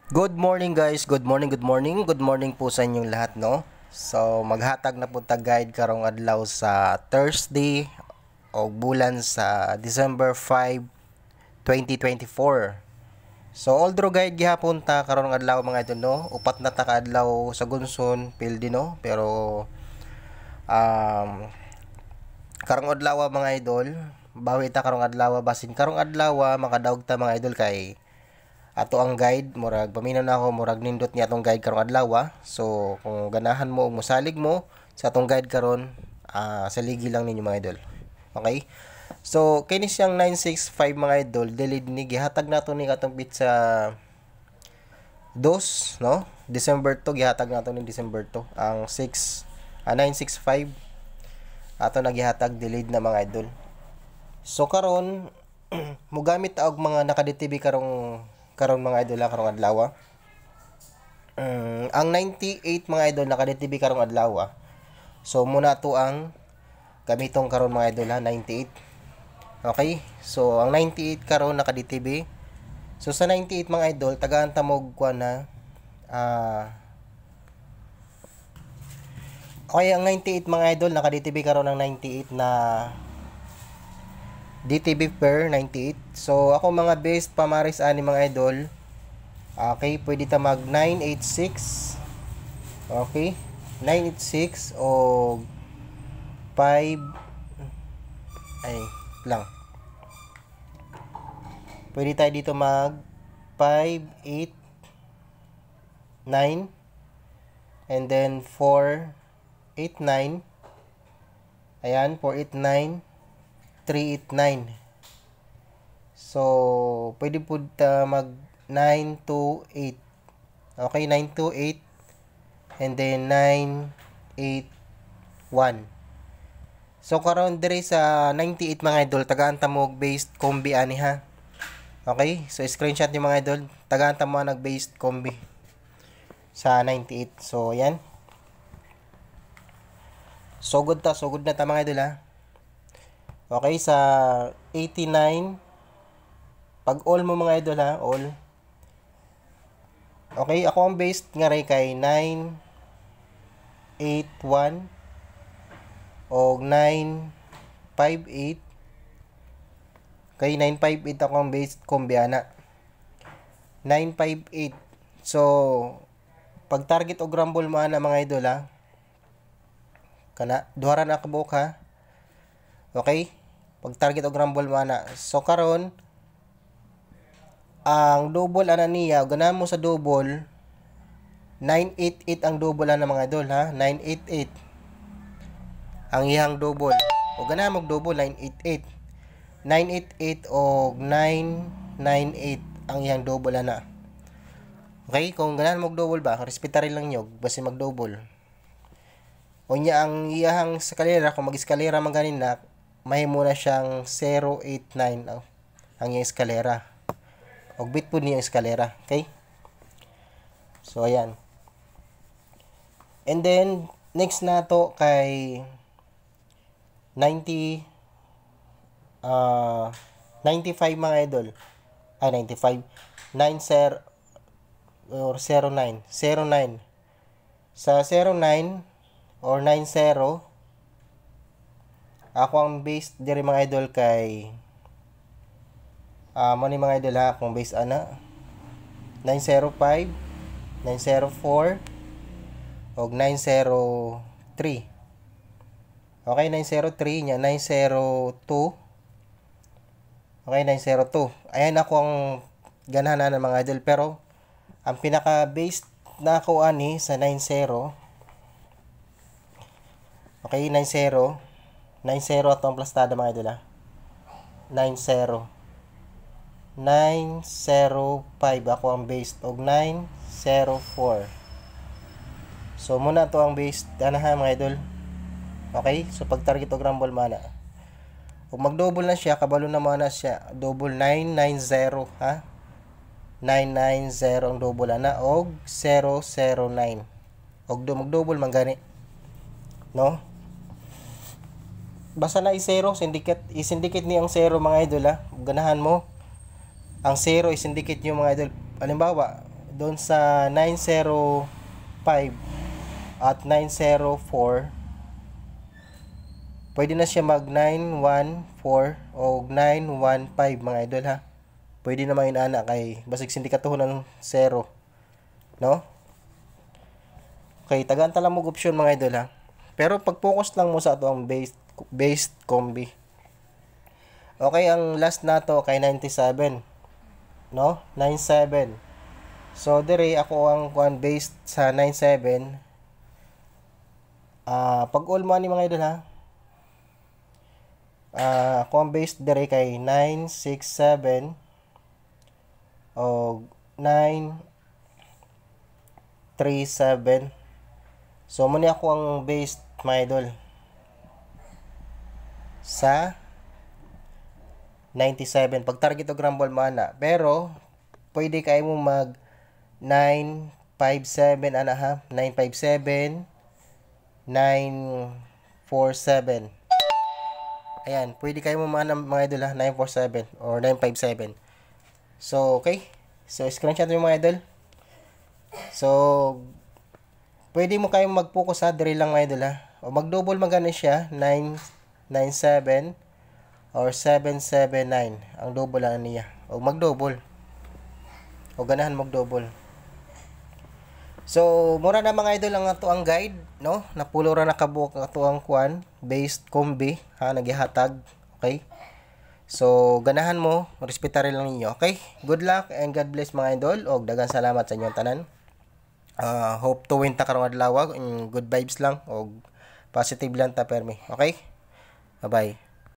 Good morning guys, good morning po sa inyong lahat, no? So maghatag na po ta guide karong adlaw sa Thursday o bulan sa December 5, 2024. So although guide gihapon ta karong adlaw mga idol, no? Upat na ta ka adlaw sa Gunson, pildi, no? Pero um karong adlaw mga idol, bawi ta karong adlaw basin karong adlaw makadaog ta mga idol kay ato ang guide murag paminaw na ako murag nindot niya atong guide karong adlaw. So kung ganahan mo ug mosalig mo sa atong guide karon, saligi lang ninyo mga idol. Okay? So kini siyang 965 mga idol, delayed ni gihatag nato ni atong pizza 2, no? December 2 gihatag nato ni December 2 ang 965 ato nagihatag delayed na mga idol. So karon mugamit ta og mga naka-DTV karon mga idol karong adlaw. Ang 98 mga idol naka-DTV karong adlaw. So muna to ang gamitong karon mga idol 98. Okay? So ang 98 karon naka-DTV. So sa 98 mga idol tagaan ta mo kuan na okay, ang 98 mga idol naka-DTV karon ng 98 na DTV per 98. So ako mga best pamaris ani mga idol. Okay, pwede ta mag 986. Okay? 986 o 5 ay lang. Pwede tayo dito mag 589 and then 489. Ayan, 489 389. So, pwede po mag 928. Okay, 928 and then 981. So, karon diri sa 98 mga idol, tagaan ta mo based combi ani ha. Okay? So, screenshot ni mga idol, tagaan ta mo nag based combi sa 98. So, ayan. So good na ta mga idol ha. Okay, sa 89, pag all mo mga idol ha, all. Okay, ako ang based nga rin kay 981 o 958. Kay 958 ako ang based kumbiana. 958. So, pag target o grumble mo na mga idol ha, kana, duharan na kabuk ha. Okay? Pag target o grumble mo na. So karon ang double ana niya, ganahan mo sa double 988 ang double ana mga idol ha, 988 ang iyang double. O ganahan mo double 988 o 998 ang iyang double ana. Okay, kung ganahan mo double ba, respetarin lang nyo basta mag double. Unya ang iyang eskalera, kung mag-eskalera man ganin na, may muna siyang 089 ang iyang eskalera. Og bit po niya eskalera. Okay? So, ayan. And then, next na to kay 95 mga idol. Ay, 95. 90 or 09. 09. Sa 09 or 90, ako ang base diri mga idol kay mo ni mga idol ha, akong base ana 905, 904 og 903. Okay, 903 nya 902. Okay, 902. Ayan ako ang ganahan na mga idol, pero ang pinaka base na ako ani sa 90. Okay, 90 ato ang plastada mga idol ha. 90 905 ako ang base og 904. So muna to ang base ana ha mga idol. Okay, so pag target og rumble mana, ug mag-double na siya, kabalo na mana siya, double 990 ha. 990 ang double ana og 009. Og mag-double man gani, no? Basta na i-zero, i-syndicate ni ang 0 mga idol ha. Ganahan mo ang 0 i-syndicate nyo mga idol. Halimbawa, doon sa 905 at 904, pwede na siya mag 914 o 915 mga idol ha. Pwede na mga inana kay basig hindi katuhon ng 0, no? Okay, tagaan ta lang mo option mga idol ha. Pero pag-focus lang mo sa ato ang based combi. Okay, ang last nato kay 97, no? 97. So dire ako ang kuan based sa 97. Pag all money mga idol ha. Ako ang based dire kay 967 o 937. So, muna ako ang based, mga idol, sa 97. Pag target o grumble mana. Pero, pwede kayo mo mag 957, ana ha? 957, 947. Ayan, pwede kayo mo mga idol ha? 947 or 957. So, okay. So, screenshot mo mga idol. So, pwede mo kayong mag-focus ha, dire lang mga idol ha. O mag-double magana siya, 997 or 779. Ang double lang niya. O mag-double. O ganahan mag-double. So, mura na mga idol ang ato ang guide, no? Napulo ra nakabuok ang ato ang kuan, based combi, ha, nagihatag. Okay? So, ganahan mo, respetarin lang ninyo. Okay? Good luck and God bless mga idol. O daghang salamat sa inyong tanan. Hope to win ta karong adlaw, good vibes lang o positive lang ta permi. Okay? Bye-bye.